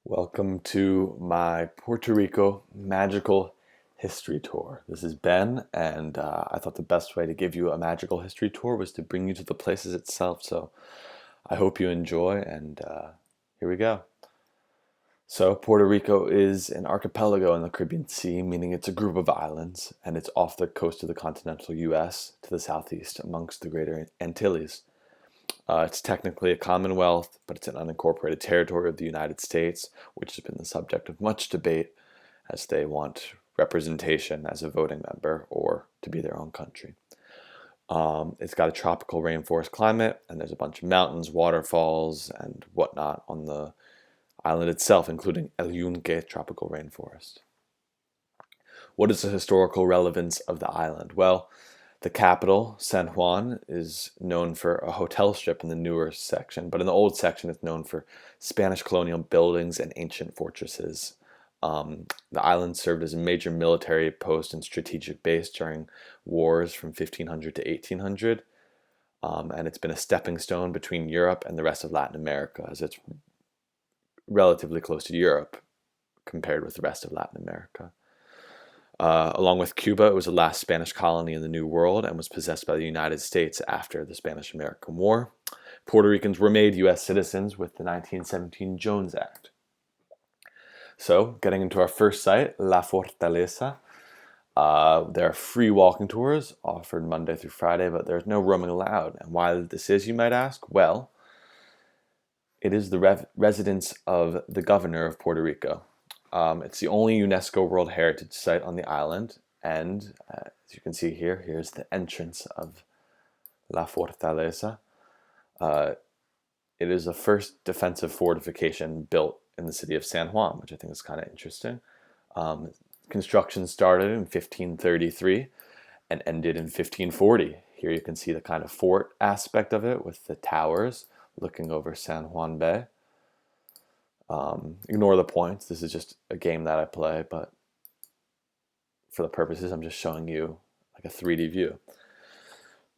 Welcome to my Puerto Rico magical history tour. This is Ben, and I thought the best way to give you a magical history tour was to bring you to the places itself. So I hope you enjoy, and here we go. So, Puerto Rico is an archipelago in the Caribbean Sea, meaning it's a group of islands, and it's off the coast of the continental US to the southeast amongst the Greater Antilles. It's technically a commonwealth, but it's an unincorporated territory of the United States, which has been the subject of much debate as they want representation as a voting member or to be their own country. It's got a tropical rainforest climate, and there's a bunch of mountains, waterfalls, and whatnot on the island itself, including El Yunque tropical rainforest. What is the historical relevance of the island? Well, the capital, San Juan, is known for a hotel strip in the newer section, but in the old section, it's known for Spanish colonial buildings and ancient fortresses. The island served as a major military post and strategic base during wars from 1500 to 1800, and it's been a stepping stone between Europe and the rest of Latin America, as it's relatively close to Europe compared with the rest of Latin America. Along with Cuba, it was the last Spanish colony in the New World and was possessed by the United States after the Spanish-American War. Puerto Ricans were made U.S. citizens with the 1917 Jones Act. So, getting into our first site, La Fortaleza. There are free walking tours offered Monday through Friday, but there's no roaming allowed. And why this is, you might ask? Well, it is the residence of the governor of Puerto Rico. It's the only UNESCO World Heritage Site on the island, and as you can see here, here's the entrance of La Fortaleza. It is the first defensive fortification built in the city of San Juan, which I think is kind of interesting. Construction started in 1533 and ended in 1540. Here you can see the kind of fort aspect of it with the towers looking over San Juan Bay. Ignore the points. This is just a game that I play, but for the purposes, I'm just showing you like a 3D view.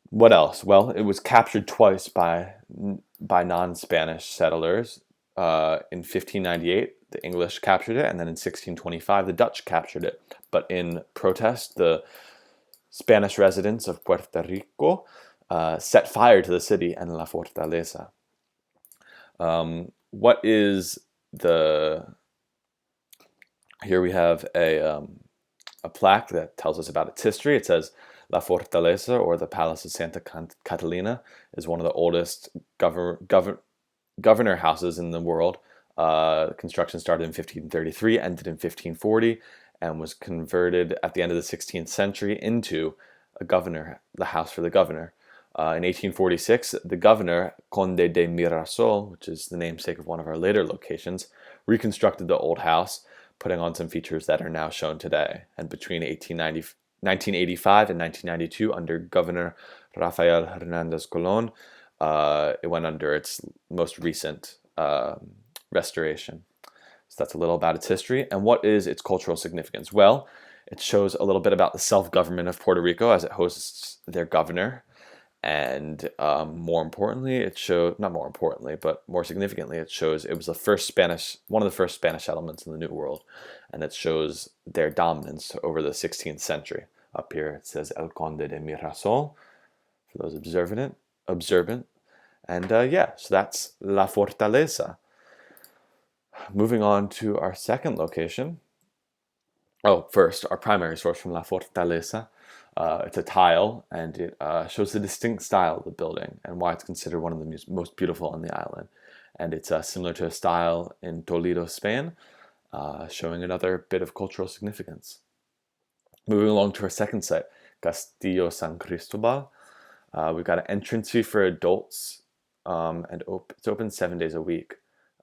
What else? Well, it was captured twice by non-Spanish settlers. In 1598, the English captured it, and then in 1625, the Dutch captured it. But in protest, the Spanish residents of Puerto Rico set fire to the city and La Fortaleza. What is here we have a plaque that tells us about its history. It says La Fortaleza, or the Palace of Santa Catalina, is one of the oldest governor houses in the world. Construction started in 1533, ended in 1540, and was converted at the end of the 16th century into the house for the governor. In 1846, the governor, Conde de Mirasol, which is the namesake of one of our later locations, reconstructed the old house, putting on some features that are now shown today. And between 1985 and 1992, under Governor Rafael Hernandez Colon, it went under its most recent restoration. So that's a little about its history. And what is its cultural significance? Well, it shows a little bit about the self-government of Puerto Rico as it hosts their governor. And more significantly, it shows it was one of the first Spanish settlements in the New World, and it shows their dominance over the 16th century. Up here it says El Conde de Mirasol, for those observant. And so that's La Fortaleza. Moving on to our second location. First, our primary source from La Fortaleza. It's a tile, and it shows the distinct style of the building and why it's considered one of the most beautiful on the island. And it's similar to a style in Toledo, Spain, showing another bit of cultural significance. Moving along to our second site, Castillo San Cristóbal. We've got an entrance fee for adults, and it's open 7 days a week.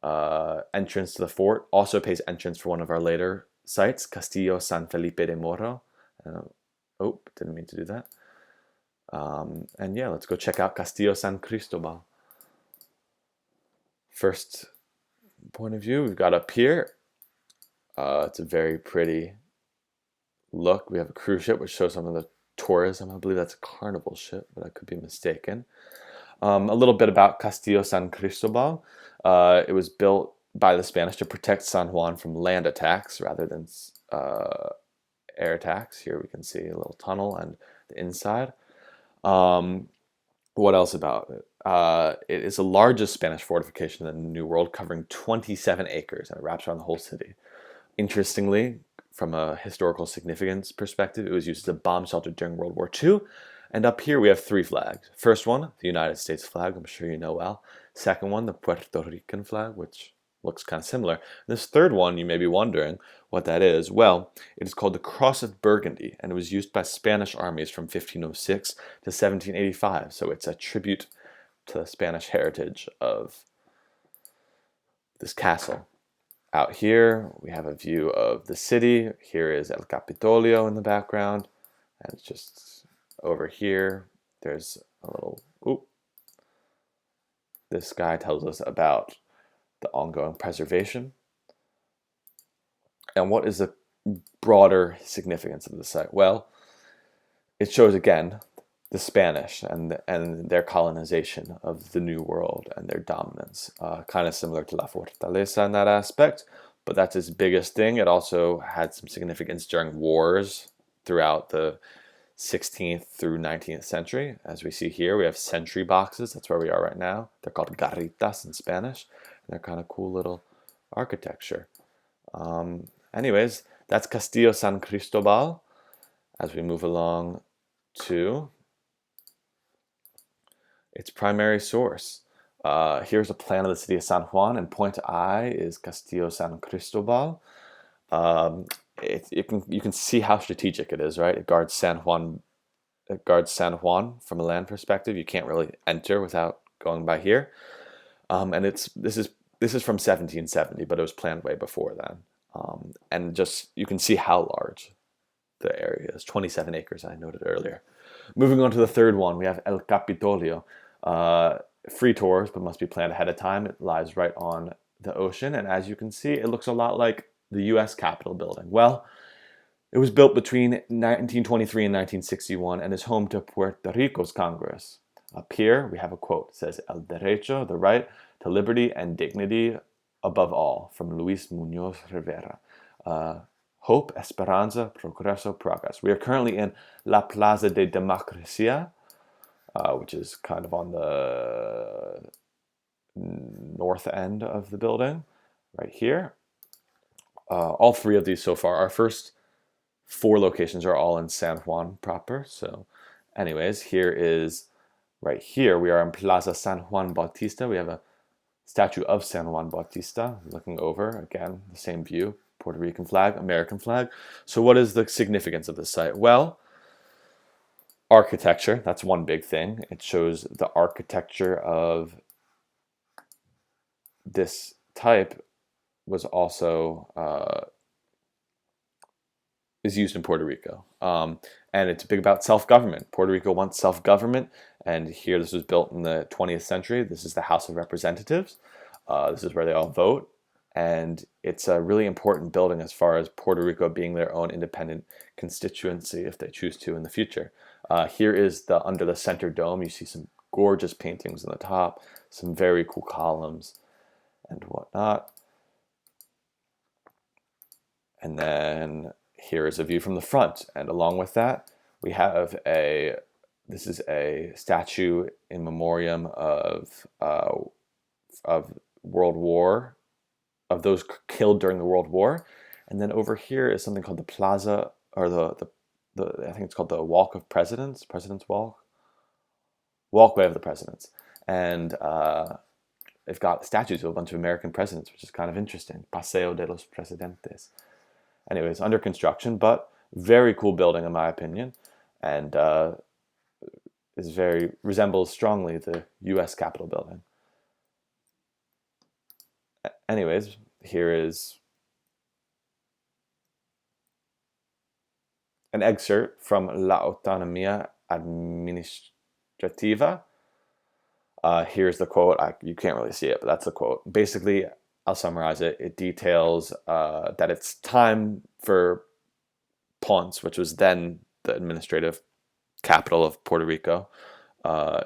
Entrance to the fort also pays entrance for one of our later sites, Castillo San Felipe de Morro. Didn't mean to do that. And yeah, let's go check out Castillo San Cristóbal. First point of view, we've got up here. It's a very pretty look. We have a cruise ship, which shows some of the tourism. I believe that's a carnival ship, but I could be mistaken. A little bit about Castillo San Cristóbal. It was built by the Spanish to protect San Juan from land attacks rather than air attacks. Here we can see a little tunnel and the inside. What else about it? It is the largest Spanish fortification in the New World, covering 27 acres, and it wraps around the whole city. Interestingly, from a historical significance perspective, it was used as a bomb shelter during World War II. And up here we have 3 flags. First one, the United States flag, I'm sure you know well. Second one, the Puerto Rican flag, which looks kind of similar. This third one, you may be wondering what that is. Well, it is called the Cross of Burgundy, and it was used by Spanish armies from 1506 to 1785. So it's a tribute to the Spanish heritage of this castle. Out here, we have a view of the city. Here is El Capitolio in the background, and it's just over here. There's a little, this guy tells us about the ongoing preservation. And what is the broader significance of the site? Well, it shows again the Spanish and their colonization of the New World and their dominance. Kind of similar to La Fortaleza in that aspect, but that's its biggest thing. It also had some significance during wars throughout the 16th through 19th century. As we see here, we have sentry boxes. That's where we are right now. They're called garritas in Spanish. And they're kind of cool little architecture. Anyways, that's Castillo San Cristóbal. As we move along to its primary source. Here's a plan of the city of San Juan, and point I is Castillo San Cristóbal. You can see how strategic it is, right? It guards San Juan. It guards San Juan from a land perspective. You can't really enter without going by here. And this is from 1770, but it was planned way before then. And just you can see how large the area is. 27 acres, I noted earlier. Moving on to the third one, we have El Capitolio. Free tours, but must be planned ahead of time. It lies right on the ocean, and as you can see, it looks a lot like the U.S. Capitol building. Well, it was built between 1923 and 1961 and is home to Puerto Rico's Congress. Up here, we have a quote. It says, El derecho, the right to liberty and dignity above all, from Luis Muñoz Rivera. Hope, esperanza, progreso, progress. We are currently in La Plaza de Democracia, which is kind of on the north end of the building, right here. All 3 of these so far. Our first 4 locations are all in San Juan proper. So anyways, right here, we are in Plaza San Juan Bautista. We have a statue of San Juan Bautista looking over, again, the same view, Puerto Rican flag, American flag. So what is the significance of this site? Well, architecture, that's one big thing. It shows the architecture of this type was also is used in Puerto Rico. And it's big about self-government. Puerto Rico wants self-government, and here this was built in the 20th century. This is the House of Representatives. This is where they all vote, and it's a really important building as far as Puerto Rico being their own independent constituency if they choose to in the future. Here is under the center dome. You see some gorgeous paintings on the top, some very cool columns and whatnot. And then here is a view from the front. And along with that, we have this is a statue in memoriam of World War, of those killed during the World War. And then over here is something called the Plaza, or I think it's called the Walk of Presidents, President's Walk, Walkway of the Presidents. And they've got statues of a bunch of American presidents, which is kind of interesting. Paseo de los Presidentes. Anyways, under construction, but very cool building in my opinion, and resembles strongly the U.S. Capitol building. Anyways, here is an excerpt from La Autonomía Administrativa. Here's the quote. You can't really see it, but that's the quote. Basically, I'll summarize it. It details that it's time for Ponce, which was then the administrative capital of Puerto Rico.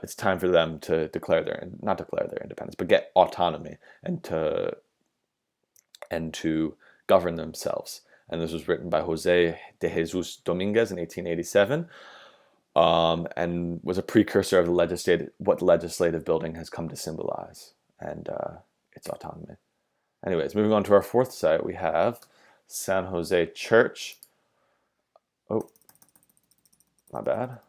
It's time for them to not declare their independence, but get autonomy and to and to govern themselves. And this was written by Jose de Jesus Dominguez in 1887, and was a precursor of what the legislative building has come to symbolize, and its autonomy. Anyways, moving on to our fourth site, we have San Jose Church. Oh, my bad.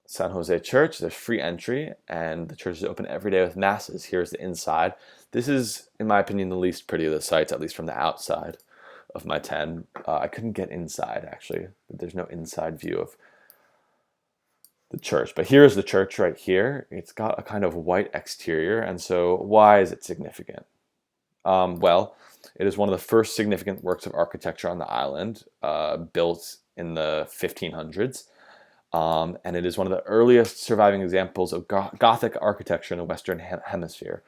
San Jose Church, there's free entry, and the church is open every day with masses. Here's the inside. This is, in my opinion, the least pretty of the sites, at least from the outside of my 10. I couldn't get inside, actually. There's no inside view of the church. But here's the church right here. It's got a kind of white exterior, and so why is it significant? Well, it is one of the first significant works of architecture on the island, built in the 1500s. And it is one of the earliest surviving examples of Gothic architecture in the Western Hemisphere.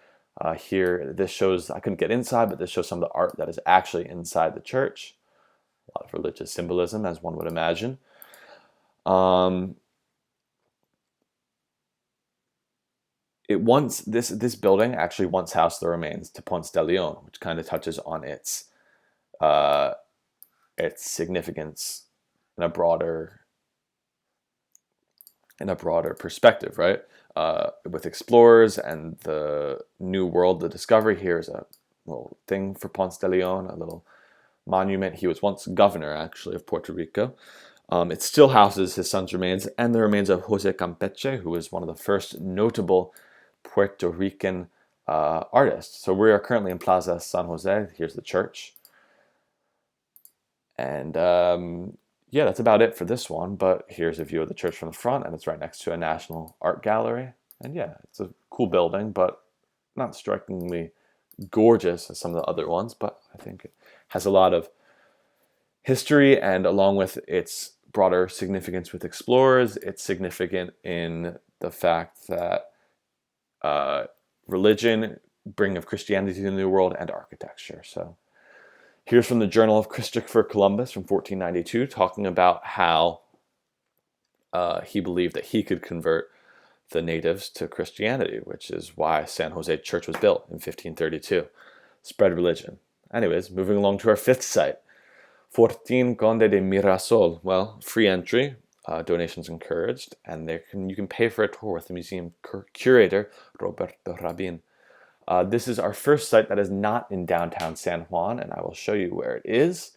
Here, this shows, I couldn't get inside, but this shows some of the art that is actually inside the church. A lot of religious symbolism, as one would imagine. This building actually once housed the remains to Ponce de Leon, which kind of touches on its significance in a broader perspective, right? With explorers and the New World, the discovery. Here's a little thing for Ponce de Leon, a little monument. He was once governor, actually, of Puerto Rico. It still houses his son's remains and the remains of Jose Campeche, who was one of the first notable Puerto Rican artists. So we are currently in Plaza San Jose. Here's the church. And yeah, that's about it for this one, but here's a view of the church from the front, and it's right next to a national art gallery. And yeah, it's a cool building, but not strikingly gorgeous as some of the other ones, but I think it has a lot of history, and along with its broader significance with explorers, it's significant in the fact that religion, bringing of Christianity to the New World, and architecture. So here's from the Journal of Christopher Columbus from 1492, talking about how he believed that he could convert the natives to Christianity, which is why San Jose Church was built in 1532. Spread religion. Anyways, moving along to our fifth site, Fortín Conde de Mirasol. Well, free entry, donations encouraged, and you can pay for a tour with the museum curator, Roberto Rabin. This is our first site that is not in downtown San Juan, and I will show you where it is.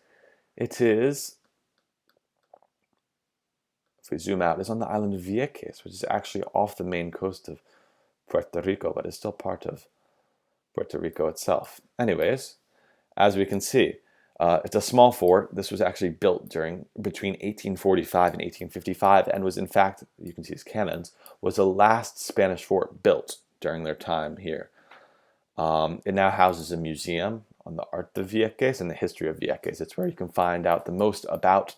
It is, if we zoom out, it's on the island of Vieques, which is actually off the main coast of Puerto Rico, but is still part of Puerto Rico itself. Anyways, as we can see, it's a small fort. This was actually built between 1845 and 1855, and was, in fact, you can see its cannons, was the last Spanish fort built during their time here. It now houses a museum on the art of Vieques and the history of Vieques. It's where you can find out the most about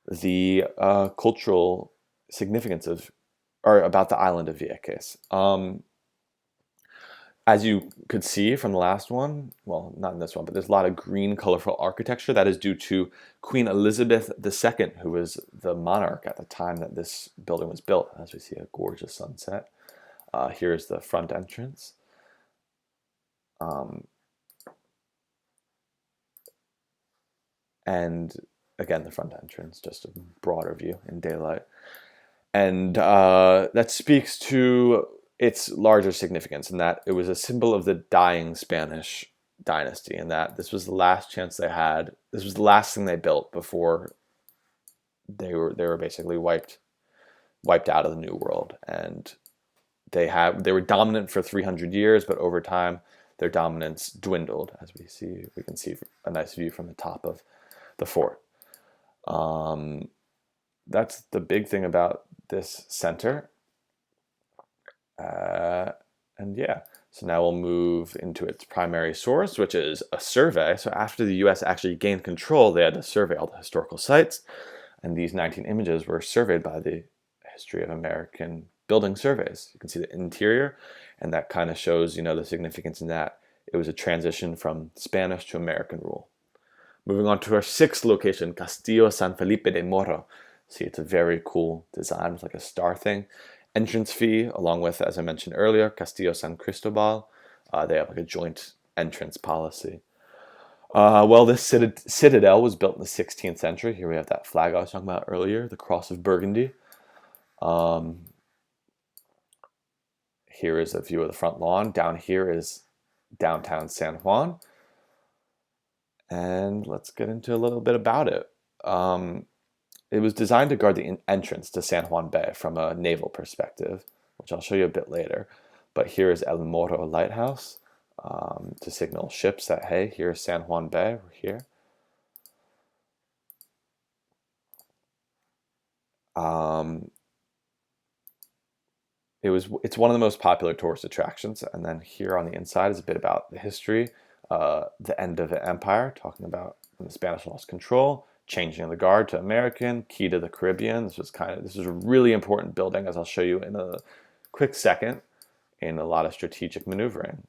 the cultural significance about the island of Vieques. As you could see from the last one, well, not in this one, but there's a lot of green, colorful architecture. That is due to Queen Elizabeth II, who was the monarch at the time that this building was built. As we see a gorgeous sunset. Here's the front entrance. And again, the front entrance, just a broader view in daylight. And that speaks to its larger significance in that it was a symbol of the dying Spanish dynasty, and that this was the last chance they had. This was the last thing they built before they were basically wiped out of the New World. And they were dominant for 300 years, but over time their dominance dwindled, as we can see a nice view from the top of the fort. That's the big thing about this center. And yeah, so now we'll move into its primary source, which is a survey. So after the US actually gained control, they had to survey all the historical sites, and these 19 images were surveyed by the History of American Building Surveys. You can see the interior, and that kind of shows, the significance in that it was a transition from Spanish to American rule. Moving on to our sixth location, Castillo San Felipe de Morro. See, it's a very cool design with like a star thing. Entrance fee, along with, as I mentioned earlier, Castillo San Cristóbal. They have like a joint entrance policy. Well, this citadel was built in the 16th century. Here we have that flag I was talking about earlier, the Cross of Burgundy. Here is a view of the front lawn. Down here is downtown San Juan. And let's get into a little bit about it. It was designed to guard the entrance to San Juan Bay from a naval perspective, which I'll show you a bit later. But here is El Morro Lighthouse to signal ships that, hey, here's San Juan Bay, we're here. It's one of the most popular tourist attractions. And then here on the inside is a bit about the history, the end of the empire, talking about when the Spanish lost control, changing of the guard to American, key to the Caribbean. This is a really important building, as I'll show you in a quick second, in a lot of strategic maneuvering.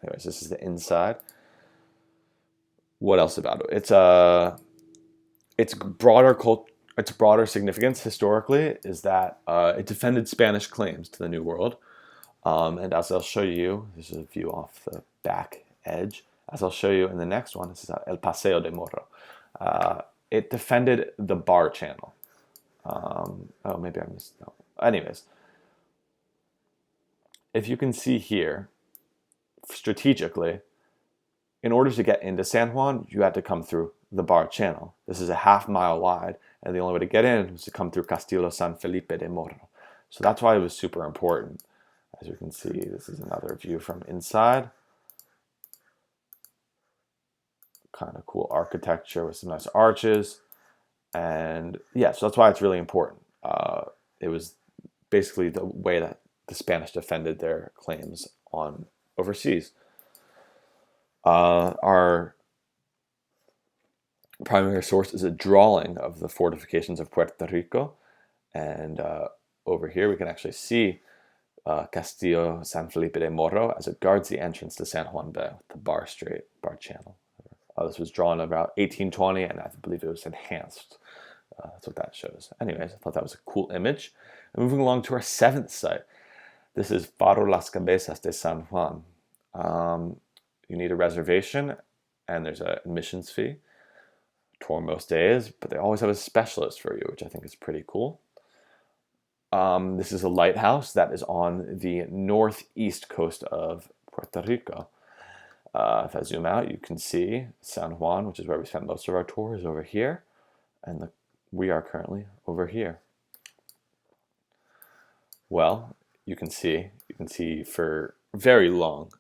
Anyways, this is the inside. What else about it? Its broader significance historically is that it defended Spanish claims to the New World. And as I'll show you, this is a view off the back edge. As I'll show you in the next one, this is El Paseo de Morro. It defended the Bar Channel. Oh, maybe I missed. No. Anyways, if you can see here, strategically, in order to get into San Juan, you had to come through the Bar Channel. This is a half-mile wide, and the only way to get in was to come through Castillo San Felipe de Morro. So that's why it was super important. As you can see, this is another view from inside. Kind of cool architecture with some nice arches. And yeah, so that's why it's really important. It was basically the way that the Spanish defended their claims on overseas. Our primary source is a drawing of the fortifications of Puerto Rico. And over here we can actually see Castillo San Felipe de Morro as it guards the entrance to San Juan Bay, the Bar Channel. This was drawn about 1820, and I believe it was enhanced. That's what that shows. Anyways, I thought that was a cool image. And moving along to our seventh site. This is Faro las Cabezas de San Juan. You need a reservation, and there's an admissions fee. Tour most days, but they always have a specialist for you, which I think is pretty cool. This is a lighthouse that is on the northeast coast of Puerto Rico. If I zoom out, you can see San Juan, which is where we spent most of our tour, is over here, and we are currently over here. Well, you can see for very long.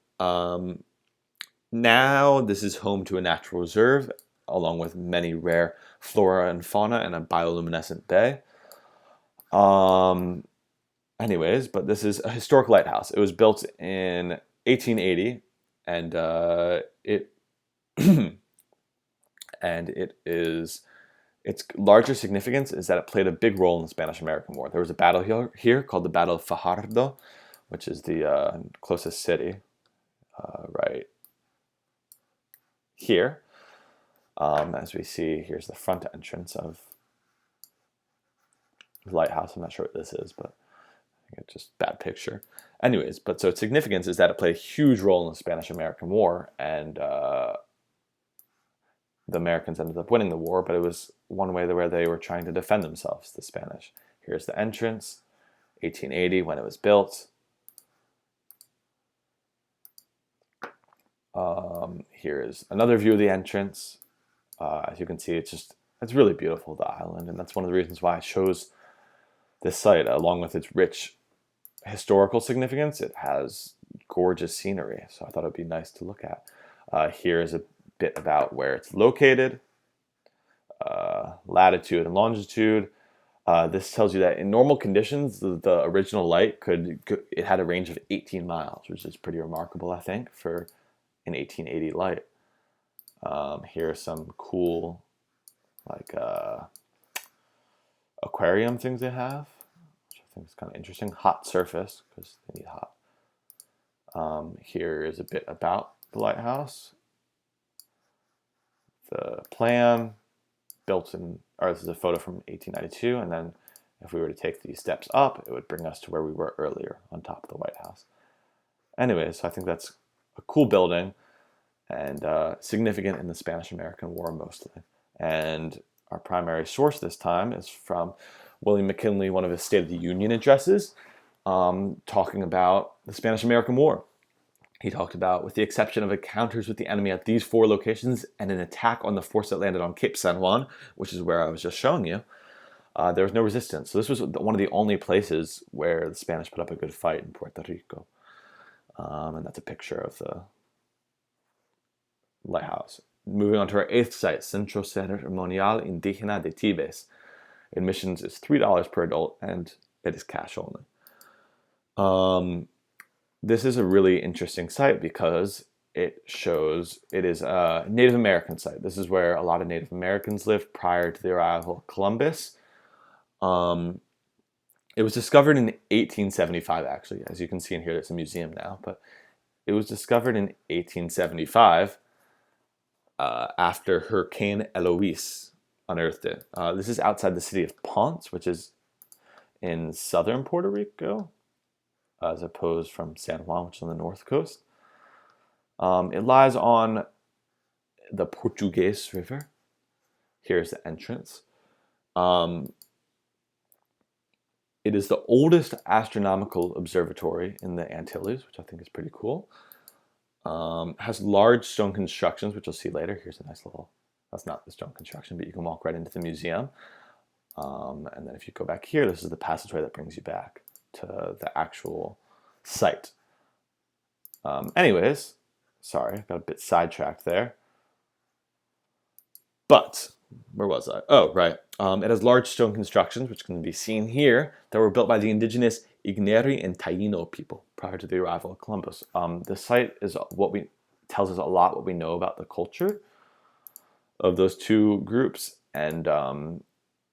Now this is home to a natural reserve, along with many rare flora and fauna and a bioluminescent bay. Anyways, but this is a historic lighthouse. It was built in 1880, and its larger significance is that it played a big role in the Spanish-American War. There was a battle here called the Battle of Fajardo, which is the closest city, right here. As we see, here's the front entrance of the lighthouse. I'm not sure what this is, but I think it's just a bad picture. Anyways, so its significance is that it played a huge role in the Spanish-American War, and the Americans ended up winning the war, but it was one way where they were trying to defend themselves, the Spanish. Here's the entrance, 1880 when it was built. Here is another view of the entrance. As you can see, it's really beautiful, the island, and that's one of the reasons why I chose this site. Along with its rich historical significance, it has gorgeous scenery, so I thought it would be nice to look at. Here is a bit about where it's located, latitude and longitude. This tells you that in normal conditions, the original light it had a range of 18 miles, which is pretty remarkable, I think, for an 1880 light. Here are some cool, like, aquarium things they have, which I think is kind of interesting. Hot surface, because they need hot. Here is a bit about the lighthouse. The plan, this is a photo from 1892, and then if we were to take these steps up, it would bring us to where we were earlier, on top of the White House. Anyways, so I think that's a cool building, and significant in the Spanish-American War mostly. And our primary source this time is from William McKinley, one of his State of the Union addresses, talking about the Spanish-American War. He talked about, with the exception of encounters with the enemy at these 4 locations and an attack on the force that landed on Cape San Juan, which is where I was just showing you, there was no resistance. So this was one of the only places where the Spanish put up a good fight in Puerto Rico. And that's a picture of the lighthouse. Moving on to our 8th site, Centro Ceremonial Indígena de Tibes. Admissions is $3 per adult, and it is cash only. This is a really interesting site because it is a Native American site. This is where a lot of Native Americans lived prior to the arrival of Columbus. It was discovered in 1875, actually. As you can see in here, there's a museum now, but it was discovered in 1875 after Hurricane Eloise unearthed it. This is outside the city of Ponce, which is in southern Puerto Rico, as opposed from San Juan, which is on the north coast. It lies on the Portuguese River. Here's the entrance. It is the oldest astronomical observatory in the Antilles, which I think is pretty cool. Has large stone constructions, which you'll see later. Here's a nice little, that's not the stone construction, but you can walk right into the museum. And then if you go back here, this is the passageway that brings you back to the actual site. Anyways, sorry, got a bit sidetracked there. But, where was I? Oh, right. It has large stone constructions, which can be seen here, that were built by the indigenous Igneri and Taino people prior to the arrival of Columbus. The site is tells us a lot what we know about the culture of those two groups, and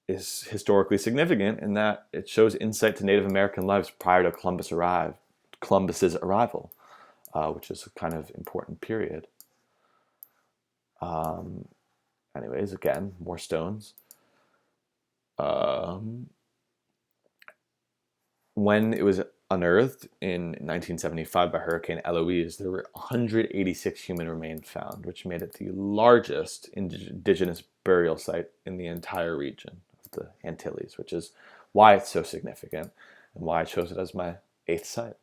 is historically significant in that it shows insight to Native American lives prior to Columbus's arrival, which is a kind of important period. Anyways, again, more stones. When it was unearthed in 1975 by Hurricane Eloise, there were 186 human remains found, which made it the largest indigenous burial site in the entire region of the Antilles, which is why it's so significant and why I chose it as my 8th site.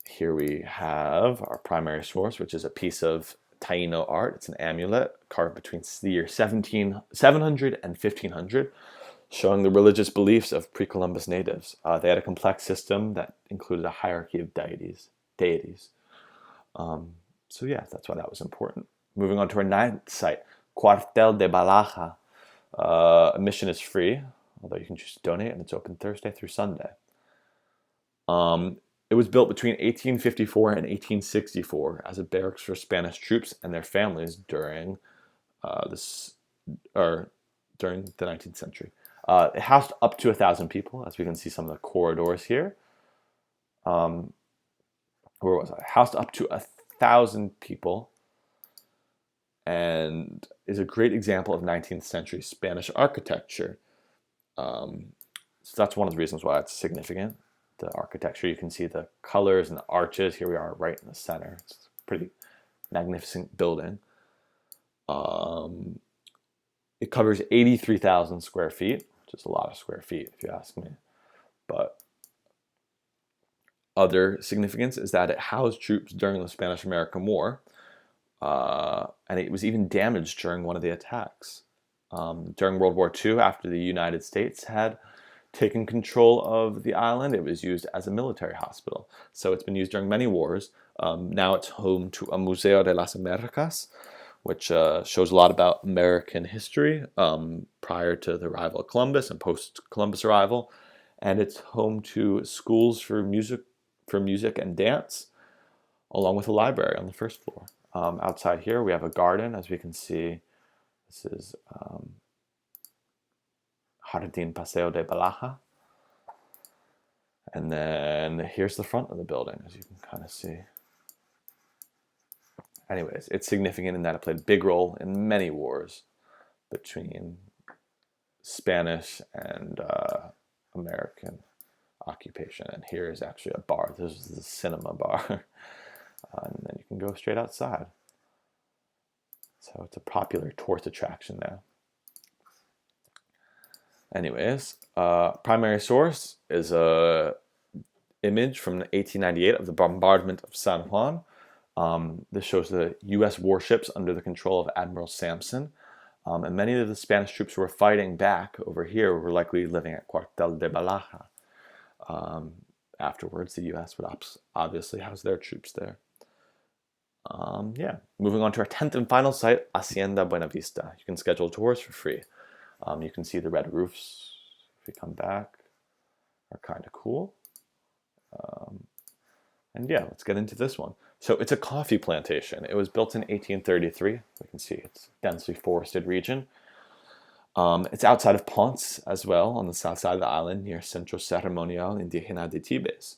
Here we have our primary source, which is a piece of Taino art. It's an amulet carved between the year 700 and 1500, showing the religious beliefs of pre-Columbus natives. They had a complex system that included a hierarchy of deities. So yeah, that's why that was important. Moving on to our 9th site, Cuartel de Ballajá. Admission is free, although you can choose to donate, and it's open Thursday through Sunday. It was built between 1854 and 1864 as a barracks for Spanish troops and their families during the 19th century. It housed up to 1,000 people, as we can see some of the corridors here. Where was I? Housed up to 1,000 people, and is a great example of 19th century Spanish architecture. So that's one of the reasons why it's significant. The architecture, you can see the colors and the arches. Here we are right in the center. It's a pretty magnificent building. It covers 83,000 square feet, which is a lot of square feet if you ask me. But other significance is that it housed troops during the Spanish-American War, and it was even damaged during one of the attacks. During World War II, after the United States had taken control of the island, it was used as a military hospital. So it's been used during many wars. Now it's home to a Museo de las Americas, which shows a lot about American history prior to the arrival of Columbus and post-Columbus arrival. And it's home to schools for music and dance, along with a library on the first floor. Outside here, we have a garden, as we can see. This is Jardín Paseo de Ballajá. And then here's the front of the building, as you can kind of see. Anyways, it's significant in that it played a big role in many wars between Spanish and American occupation. And here is actually a bar. This is the cinema bar. And then you can go straight outside. So it's a popular tourist attraction there. Anyways, primary source is a image from 1898 of the bombardment of San Juan. This shows the U.S. warships under the control of Admiral Sampson. And many of the Spanish troops who were fighting back over here were likely living at Cuartel de Ballajá. Afterwards, the U.S. would obviously house their troops there. Yeah, moving on to our 10th and final site, Hacienda Buena Vista. You can schedule tours for free. You can see the red roofs, if we come back, are kind of cool. And yeah, let's get into this one. So it's a coffee plantation. It was built in 1833. We can see it's a densely forested region. It's outside of Ponce as well, on the south side of the island, near Centro Ceremonial Indígena de Tibes.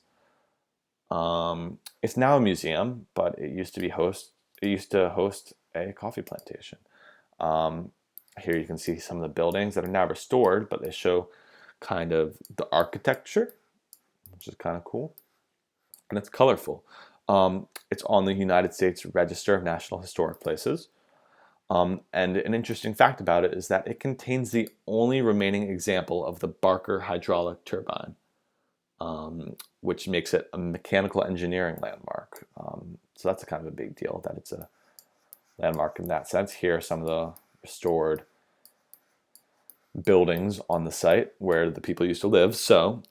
It's now a museum, but it used to host a coffee plantation. Here you can see some of the buildings that are now restored, but they show kind of the architecture, which is kind of cool. And it's colorful. It's on the United States Register of National Historic Places. And an interesting fact about it is that it contains the only remaining example of the Barker hydraulic turbine, which makes it a mechanical engineering landmark. So that's kind of a big deal that it's a landmark in that sense. Here are some of the restored buildings on the site where the people used to live. So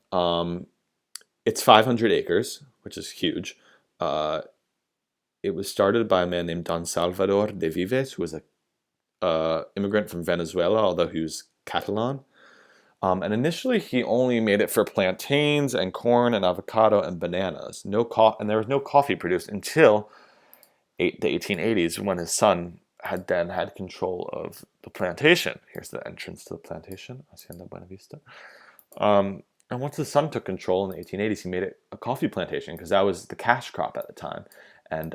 it's 500 acres, which is huge. It was started by a man named Don Salvador de Vives, who was a immigrant from Venezuela, although he was Catalan. And initially, he only made it for plantains and corn and avocado and bananas. And there was no coffee produced until the 1880s, when his son had control of the plantation. Here's the entrance to the plantation, Hacienda Buena Vista. And once the son took control in the 1880s, he made it a coffee plantation because that was the cash crop at the time. And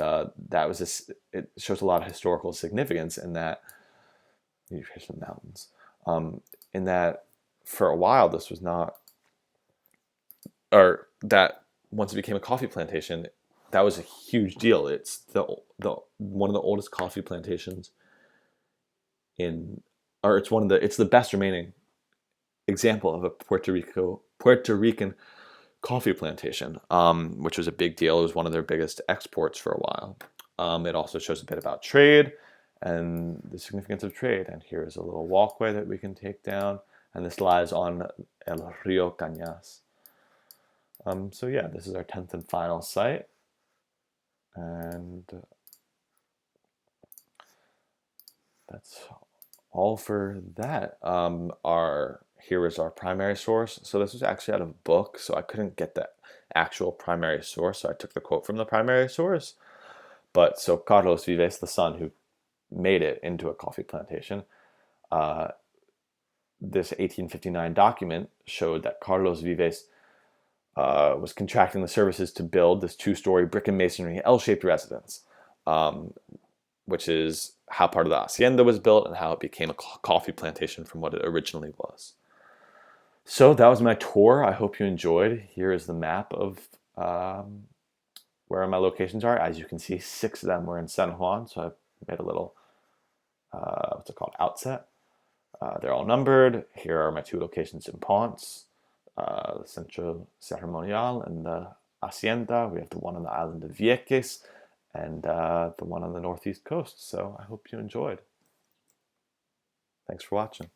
it shows a lot of historical significance in that, here's the mountains, in that for a while this was not, or that once it became a coffee plantation, that was a huge deal. It's the one of the oldest coffee plantations it's the best remaining example of a Puerto Rican coffee plantation, which was a big deal. It was one of their biggest exports for a while. It also shows a bit about trade and the significance of trade. And here's a little walkway that we can take down. And this lies on El Rio Cañas. So yeah, this is our 10th and final site. And that's all for that. Here is our primary source. So this was actually out of a book, so I couldn't get the actual primary source, so I took the quote from the primary source. But so Carlos Vives, the son who made it into a coffee plantation, this 1859 document showed that Carlos Vives was contracting the services to build this 2-story brick and masonry L-shaped residence, which is how part of the hacienda was built and how it became a coffee plantation from what it originally was. So that was my tour. I hope you enjoyed. Here is the map of where my locations are. As you can see, 6 of them were in San Juan, so I've made a little, outset. They're all numbered. Here are my 2 locations in Ponce, the Centro Ceremonial and the Hacienda. We have the one on the island of Vieques and the one on the northeast coast. So I hope you enjoyed. Thanks for watching.